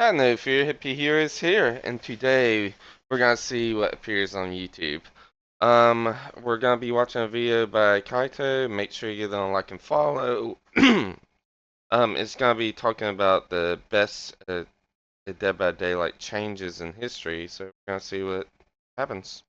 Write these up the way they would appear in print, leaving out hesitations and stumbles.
Hello, Fear Hippie here is here, and today we're gonna see what appears on YouTube. We're gonna be watching a video by Kyto. Make sure you don't like and follow. It's gonna be talking about the best Dead by Daylight changes in history. So we're gonna see what happens.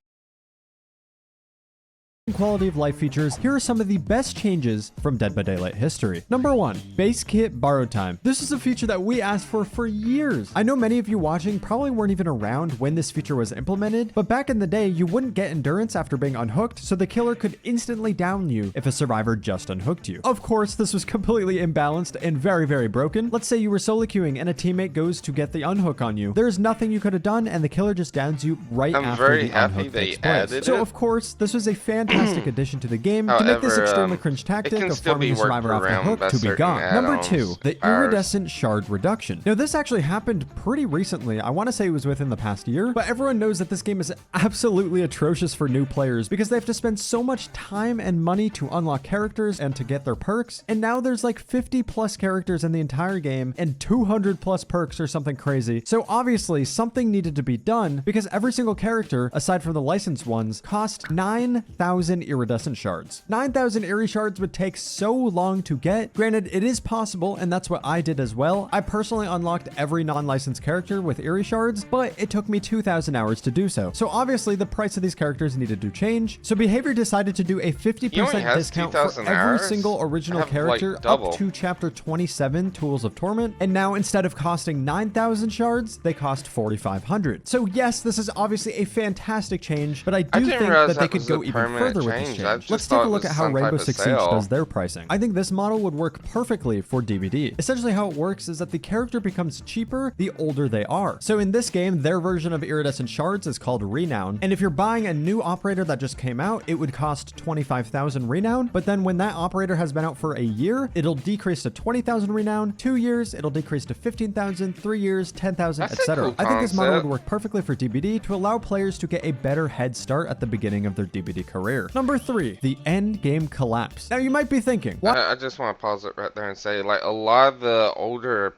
Quality of life features, here are some of the best changes from Dead by Daylight history. Number 1, base kit borrow time. This is a feature that we asked for years. I know many of you watching probably weren't even around when this feature was implemented, but back in the day, you wouldn't get endurance after being unhooked, so the killer could instantly down you if a survivor just unhooked you. Of course, this was completely imbalanced and very broken. Let's say you were solo queuing and a teammate goes to get the unhook on you. There's nothing you could have done and the killer just downs you right I'm after very the happy unhook they takes place. added So it. of course, this was a fantastic addition to the game to make this However, extremely cringe it tactic can of still farming be the survivor worked off the around hook by to be certain gone. Number add-ons, 2, the powers. iridescent shard reduction. Now this actually happened pretty recently. I want to say it was within the past year, but everyone knows that this game is absolutely atrocious for new players because they have to spend so much time and money to unlock characters and to get their perks. And now there's like 50 plus characters in the entire game and 200 plus perks or something crazy. So obviously something needed to be done because every single character, aside from the licensed ones, cost 9,000 iridescent shards. 9,000 Eerie shards would take so long to get. Granted, it is possible, and that's what I did as well. I personally unlocked every non-licensed character with Eerie shards, but it took me 2,000 hours to do so. So obviously, the price of these characters needed to change. So Behavior decided to do a 50% discount for every hours? single original I have, character like, double. up to Chapter 27, Tools of Torment. And now, instead of costing 9,000 shards, they cost 4,500. So yes, this is obviously a fantastic change, but I do think that they could go even further with this change. Let's take a look at how Rainbow Six Siege does their pricing. I think this model would work perfectly for DBD. Essentially how it works is that the character becomes cheaper the older they are. So in this game, their version of iridescent shards is called Renown. And if you're buying a new operator that just came out, it would cost 25,000 Renown. But then when that operator has been out for a year, it'll decrease to 20,000 Renown. 2 years, it'll decrease to 15,000. 3 years, 10,000, etc. Cool I think this model would concept. work perfectly for DBD to allow players to get a better head start at the beginning of their DBD career. Number 3, the end game collapse. Now you might be thinking, why? I just want to pause it right there and say, like, a lot of the older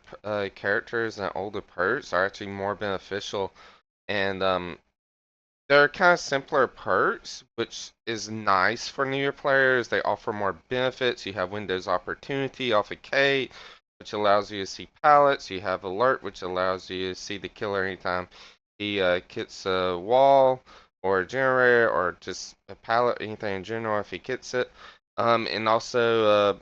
characters and older perks are actually more beneficial, and they're kind of simpler perks, which is nice for newer players. They offer more benefits. You have Windows Opportunity off of Kate, which allows you to see pallets. You have Alert, which allows you to see the killer anytime he hits a wall or a generator or just a pallet, anything in general if he hits it. And also,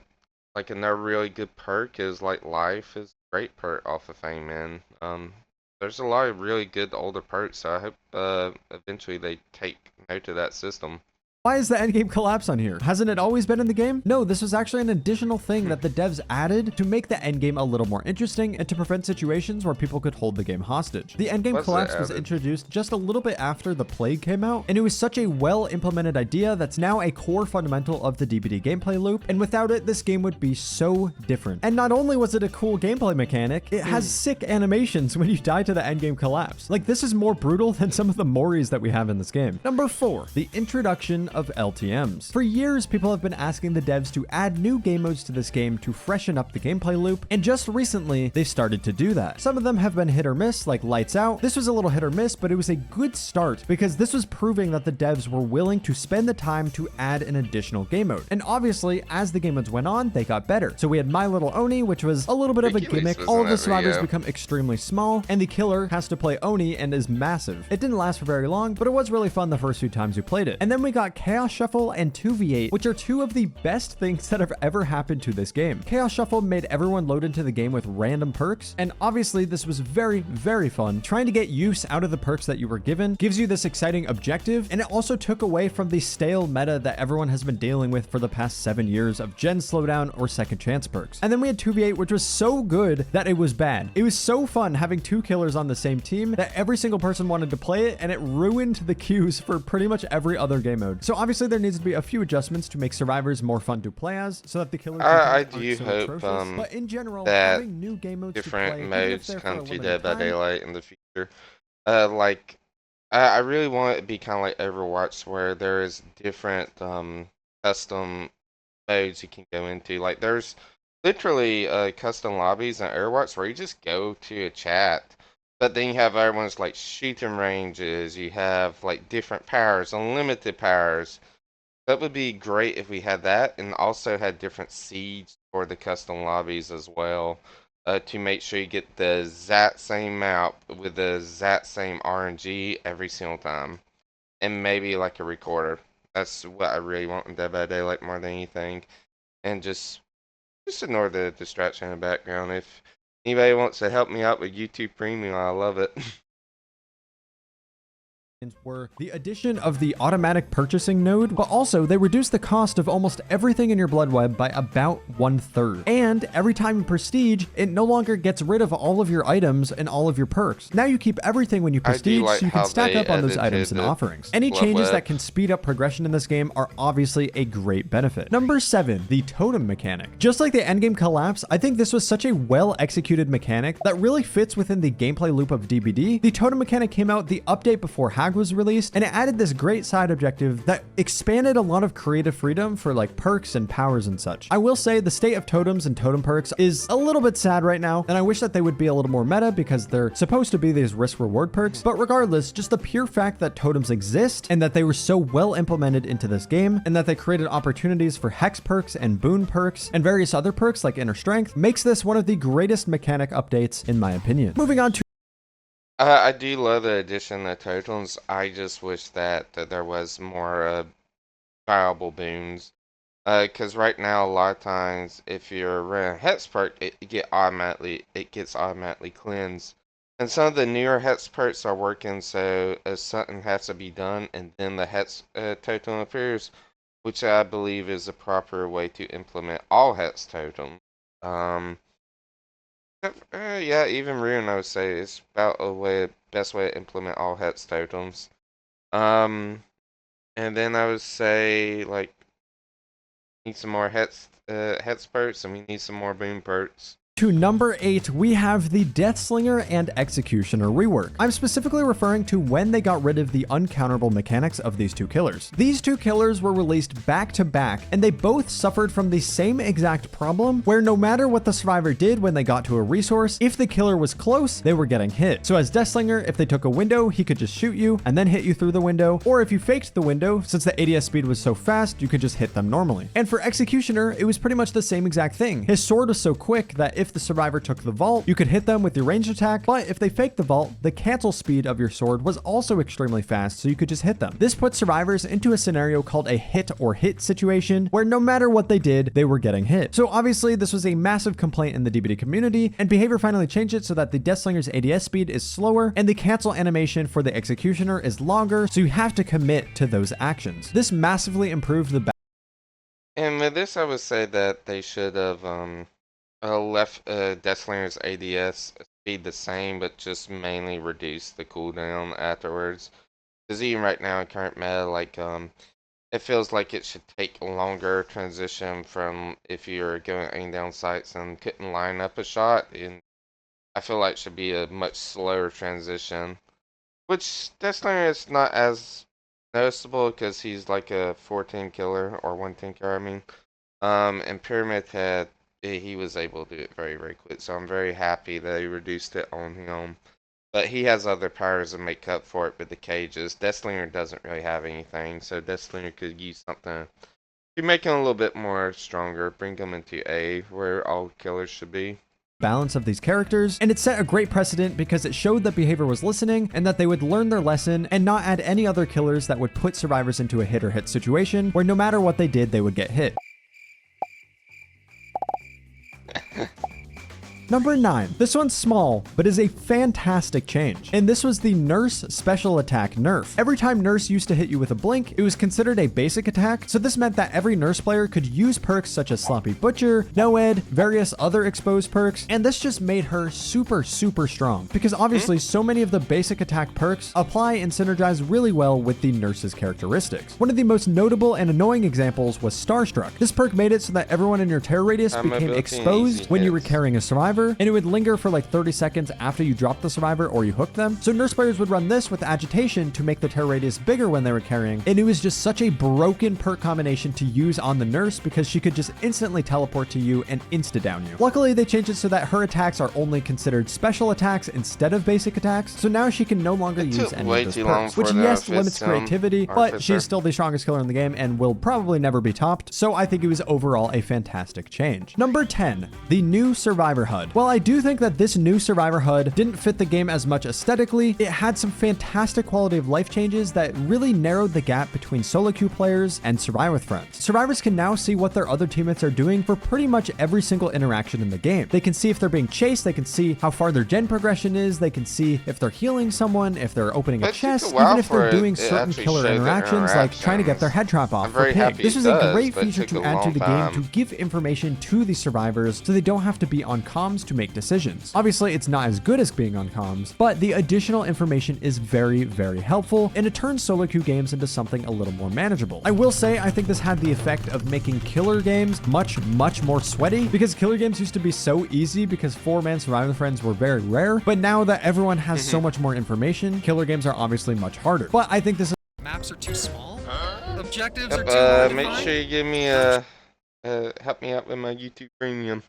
like another really good perk is like Life is a great perk off of Fame, man. There's a lot of really good older perks, so I hope eventually they take note of that system. Why is the endgame collapse on here? Hasn't it always been in the game? No, this was actually an additional thing that the devs added to make the endgame a little more interesting and to prevent situations where people could hold the game hostage. The endgame What's collapse it was added? introduced just a little bit after the Plague came out, and it was such a well-implemented idea that's now a core fundamental of the DBD gameplay loop, and without it, this game would be so different. And not only was it a cool gameplay mechanic, it has sick animations when you die to the endgame collapse. Like, this is more brutal than some of the Moris that we have in this game. Number 4, the introduction of LTMs. For years, people have been asking the devs to add new game modes to this game to freshen up the gameplay loop, and just recently, they started to do that. Some of them have been hit or miss, like Lights Out. This was a little hit or miss, but it was a good start because this was proving that the devs were willing to spend the time to add an additional game mode. And obviously, as the game modes went on, they got better. So we had My Little Oni, which was a little bit of a Hercules gimmick. was All in of the that survivors video. become extremely small, and the killer has to play Oni and is massive. It didn't last for very long, but it was really fun the first few times you played it. And then we got Chaos Shuffle and 2v8, which are two of the best things that have ever happened to this game. Chaos Shuffle made everyone load into the game with random perks, and obviously this was very fun. Trying to get use out of the perks that you were given gives you this exciting objective, and it also took away from the stale meta that everyone has been dealing with for the past 7 years of gen slowdown or second chance perks. And then we had 2v8, which was so good that it was bad. It was so fun having two killers on the same team that every single person wanted to play it, and it ruined the queues for pretty much every other game mode. So obviously there needs to be a few adjustments to make survivors more fun to play as, so that the killers I sometimes do aren't so hope atrocious. But in general, that having new game modes to different play, even if modes they're for a come to limited Dead by time, Daylight in the future. Like I really want it to be kind of like Overwatch, where there is different custom modes you can go into. Like there's literally custom lobbies in Overwatch where you just go to a chat But then you have other ones like shooting ranges, you have like different powers, unlimited powers. That would be great if we had that and also had different seeds for the custom lobbies as well. To make sure you get the exact same map with the exact same RNG every single time. And maybe like a recorder. That's what I really want in Dead by Daylight more than anything. And just ignore the distraction in the background. If anybody wants to help me out with YouTube Premium, I love it. Were the addition of the automatic purchasing node, but also they reduce the cost of almost everything in your blood web by about 1/3. And every time you prestige, it no longer gets rid of all of your items and all of your perks. Now you keep everything when you prestige, like so you can stack up on those edited items and the offerings. Any blood changes web. that can speed up progression in this game are obviously a great benefit. Number 7, the totem mechanic. Just like the endgame collapse, I think this was such a well executed mechanic that really fits within the gameplay loop of DBD. The totem mechanic came out the update before Hag was released, and it added this great side objective that expanded a lot of creative freedom for like perks and powers and such. I will say the state of totems and totem perks is a little bit sad right now, and I wish that they would be a little more meta because they're supposed to be these risk reward perks. But regardless, just the pure fact that totems exist and that they were so well implemented into this game and that they created opportunities for hex perks and boon perks and various other perks like inner strength makes this one of the greatest mechanic updates in my opinion. Moving on to I do love the addition of totems. I just wish that there was more viable boons. Because right now, a lot of times, if you're running a hex perk, it gets automatically cleansed. And some of the newer hex perks are working, so something has to be done, and then the hex totem appears, which I believe is the proper way to implement all hex totems. Um, yeah, even Rune, I would say, is about best way to implement all hex totems. Um, and then I would say, like, need some more hex perks, and we need some more boom perks. number 8, we have the Deathslinger and Executioner rework. I'm specifically referring to when they got rid of the uncounterable mechanics of these two killers. These two killers were released back to back, and they both suffered from the same exact problem, where no matter what the survivor did when they got to a resource, if the killer was close, they were getting hit. So as Deathslinger, if they took a window, he could just shoot you and then hit you through the window, or if you faked the window, since the ADS speed was so fast, you could just hit them normally. And for Executioner, it was pretty much the same exact thing. His sword was so quick that if the survivor took the vault, you could hit them with your ranged attack, but if they faked the vault, the cancel speed of your sword was also extremely fast, so you could just hit them. This put survivors into a scenario called a hit or hit situation, where no matter what they did, they were getting hit. So obviously, this was a massive complaint in the DBD community, and Behavior finally changed it so that the Deathslinger's ADS speed is slower, and the cancel animation for the Executioner is longer, so you have to commit to those actions. This massively improved the And with this, I would say that they should have left Deathslinger's ADS speed the same, but just mainly reduce the cooldown afterwards. Because even right now in current meta, like it feels like it should take a longer transition from if you're going aim down sights and couldn't line up a shot, and I feel like it should be a much slower transition. Which Deathslinger is not as noticeable because he's like a 14 killer or 110 killer, I mean. And Pyramid Head, he was able to do it very, very quick. So I'm very happy that he reduced it on him. But he has other powers to make up for it with the cages. Deathslinger doesn't really have anything, so Deathslinger could use something to make him a little bit more stronger, bring him into A, where all killers should be. balance of these characters, and it set a great precedent because it showed that Behavior was listening and that they would learn their lesson and not add any other killers that would put survivors into a hit or hit situation where no matter what they did, they would get hit. Number 9. This one's small, but is a fantastic change. And this was the Nurse Special Attack nerf. Every time Nurse used to hit you with a blink, it was considered a basic attack, so this meant that every Nurse player could use perks such as Sloppy Butcher, Noed, various other exposed perks, and this just made her super strong. Because obviously so many of the basic attack perks apply and synergize really well with the Nurse's characteristics. One of the most notable and annoying examples was Starstruck. This perk made it so that everyone in your terror radius became Mobility and exposed easy when you were hits. carrying a survivor, survivor, and it would linger for like 30 seconds after you drop the survivor or you hook them. So nurse players would run this with agitation to make the terror radius bigger when they were carrying, and it was just such a broken perk combination to use on the nurse because she could just instantly teleport to you and insta-down you. Luckily, they changed it so that her attacks are only considered special attacks instead of basic attacks, so now she can no longer use any of those perks, which yes, limits creativity, but she's still the strongest killer in the game and will probably never be topped, so I think it was overall a fantastic change. Number 10, the new Survivor HUD. While I do think that this new Survivor HUD didn't fit the game as much aesthetically, it had some fantastic quality of life changes that really narrowed the gap between solo queue players and Survivor with friends. Survivors can now see what their other teammates are doing for pretty much every single interaction in the game. They can see if they're being chased, they can see how far their gen progression is, they can see if they're healing someone, if they're opening a chest, even if they're doing certain killer interactions like trying to get their head drop off for pig. This was a great feature to add to the game to give information to the survivors so they don't have to be on comms to make decisions. Obviously, it's not as good as being on comms, but the additional information is very, very helpful, and it turns solo queue games into something a little more manageable. I will say, I think this had the effect of making killer games much more sweaty, because killer games used to be so easy because 4-man survivor friends were very rare, but now that everyone has so much more information, killer games are obviously much harder. But I think this is maps are too small. Objectives are too hard to make find. sure you give me help me out with my YouTube Premium.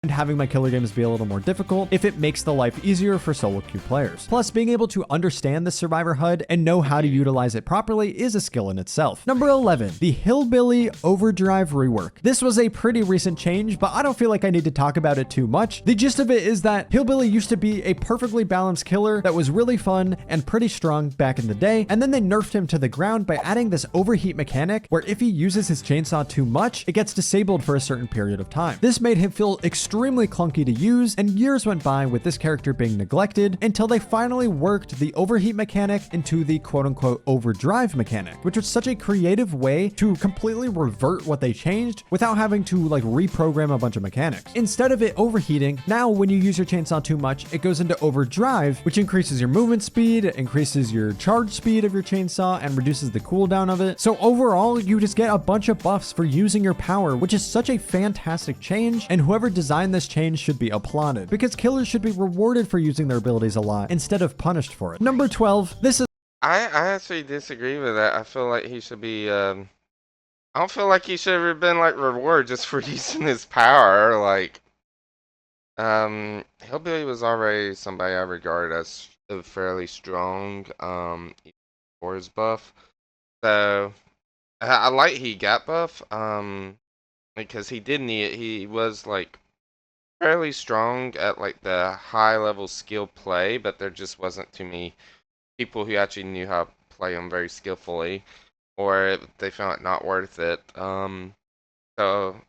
and having my killer games be a little more difficult if it makes the life easier for solo queue players. Plus, being able to understand the Survivor HUD and know how to utilize it properly is a skill in itself. Number 11, the Hillbilly Overdrive rework. This was a pretty recent change, but I don't feel like I need to talk about it too much. The gist of it is that Hillbilly used to be a perfectly balanced killer that was really fun and pretty strong back in the day, and then they nerfed him to the ground by adding this overheat mechanic where if he uses his chainsaw too much, it gets disabled for a certain period of time. This made him feel extremely clunky to use, and years went by with this character being neglected until they finally worked the overheat mechanic into the quote-unquote overdrive mechanic, which was such a creative way to completely revert what they changed without having to like reprogram a bunch of mechanics. Instead of it overheating, now when you use your chainsaw too much, it goes into overdrive, which increases your movement speed, increases your charge speed of your chainsaw, and reduces the cooldown of it. So overall, you just get a bunch of buffs for using your power, which is such a fantastic change, and whoever designed this change should be applauded, because killers should be rewarded for using their abilities a lot instead of punished for it. Number 12, this is I actually disagree with that. I feel like he should be, I don't feel like he should have been like rewarded just for using his power. Like, Hillbilly was already somebody I regard as fairly strong, for his buff. So, I like he got buff, because he did need it. He was like fairly strong at like the high level skill play, but there just wasn't too many people who actually knew how to play him very skillfully, or they found it not worth it. So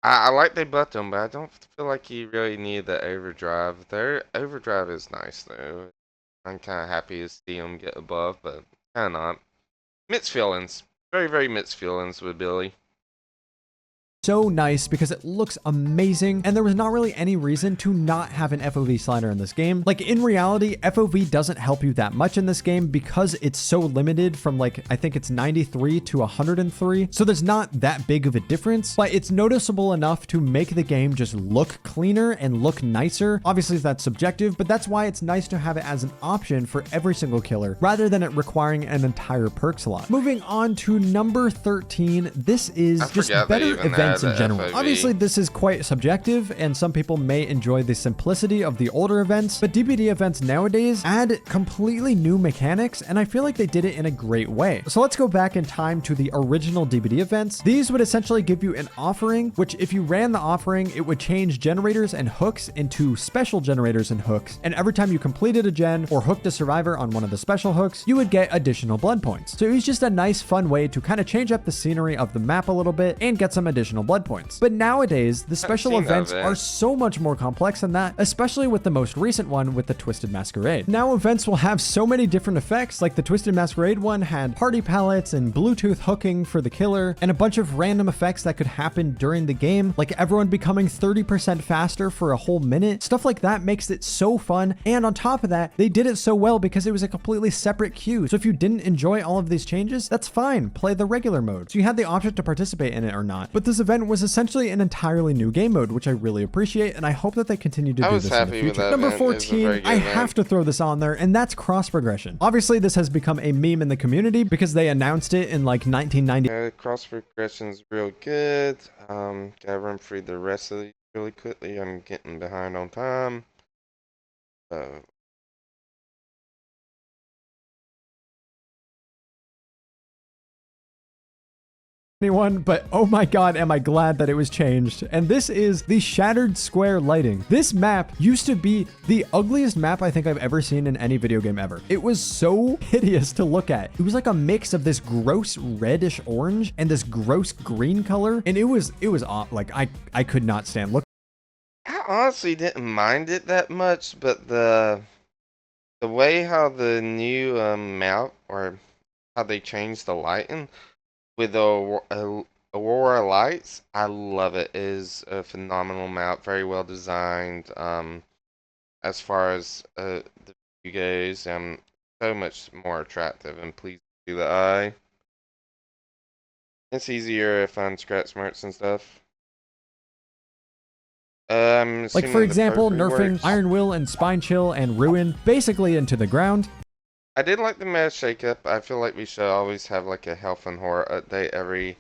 I like they buffed him, but I don't feel like he really needed the overdrive. Their overdrive is nice though. I'm kind of happy to see him get a buff, but kind of not. Mixed feelings. Very, very mixed feelings with Billy. so nice because it looks amazing, and there was not really any reason to not have an FOV slider in this game. Like, in reality, FOV doesn't help you that much in this game because it's so limited from like, I think it's 93 to 103. So there's not that big of a difference, but it's noticeable enough to make the game just look cleaner and look nicer. Obviously that's subjective, but that's why it's nice to have it as an option for every single killer rather than it requiring an entire perk slot. Moving on to number 13, this is just better events in general. FOV. Obviously, this is quite subjective, and some people may enjoy the simplicity of the older events, but DBD events nowadays add completely new mechanics, and I feel like they did it in a great way. So let's go back in time to the original DBD events. These would essentially give you an offering, which if you ran the offering, it would change generators and hooks into special generators and hooks, and every time you completed a gen or hooked a survivor on one of the special hooks, you would get additional blood points. So it was just a nice fun way to kind of change up the scenery of the map a little bit and get some additional blood points. But nowadays, the special events are so much more complex than that, especially with the most recent one with the Twisted Masquerade. Now events will have so many different effects, like the Twisted Masquerade one had party pallets and Bluetooth hooking for the killer, and a bunch of random effects that could happen during the game, like everyone becoming 30% faster for a whole minute. Stuff like that makes it so fun, and on top of that, they did it so well because it was a completely separate queue. So if you didn't enjoy all of these changes, that's fine, play the regular mode. So you had the option to participate in it or not. But this event event was essentially an entirely new game mode, which I really appreciate, and I hope that they continue to I do was this in the happy with future. that Number event. It was a 14, very good I event. have to throw this on there, and that's cross progression. Obviously, this has become a meme in the community because they announced it in like 1990. Cross progression's real good. Gotta run through the rest of these really quickly. I'm getting behind on time. Anyone, but oh my god, am I glad that it was changed. And this is the Shattered Square Lighting. This map used to be the ugliest map I think I've ever seen in any video game ever. It was so hideous to look at. It was like a mix of this gross reddish orange and this gross green color, and it was like I could not stand. Look, I honestly didn't mind it that much, but the way how the new map, or how they changed the lighting with the Aurora lights, I love it. It is a phenomenal map, very well designed. As far as the view goes, so much more attractive and pleasing to the eye. It's easier to find scratch marks and stuff. like for Assuming the example, perk nerfing reworks. Iron Will and Spine Chill and Ruin basically into the ground. I did like the meta shakeup. I feel like we should always have like a health and horror update every,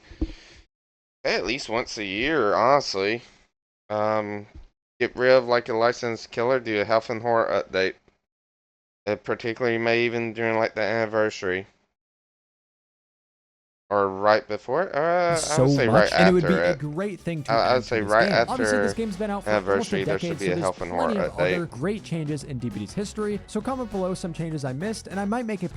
at least once a year, honestly. Get rid of like a licensed killer, do a health and horror update. Particularly maybe even during like the anniversary. Or right before it? I So would say much, right and it would be after a it. great thing to I add would say to this right game. Obviously, this after game's been out for almost a anniversary, there decade, should be so a there's health and horror plenty of update. other great changes in DBD's history. So comment below some changes I missed, and I might make a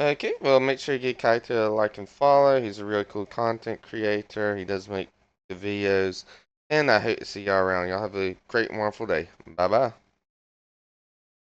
Okay, well, make sure you give Kyto a like and follow. He's a really cool content creator. He does make the videos. And I hope to see y'all around. Y'all have a great and wonderful day. Bye bye.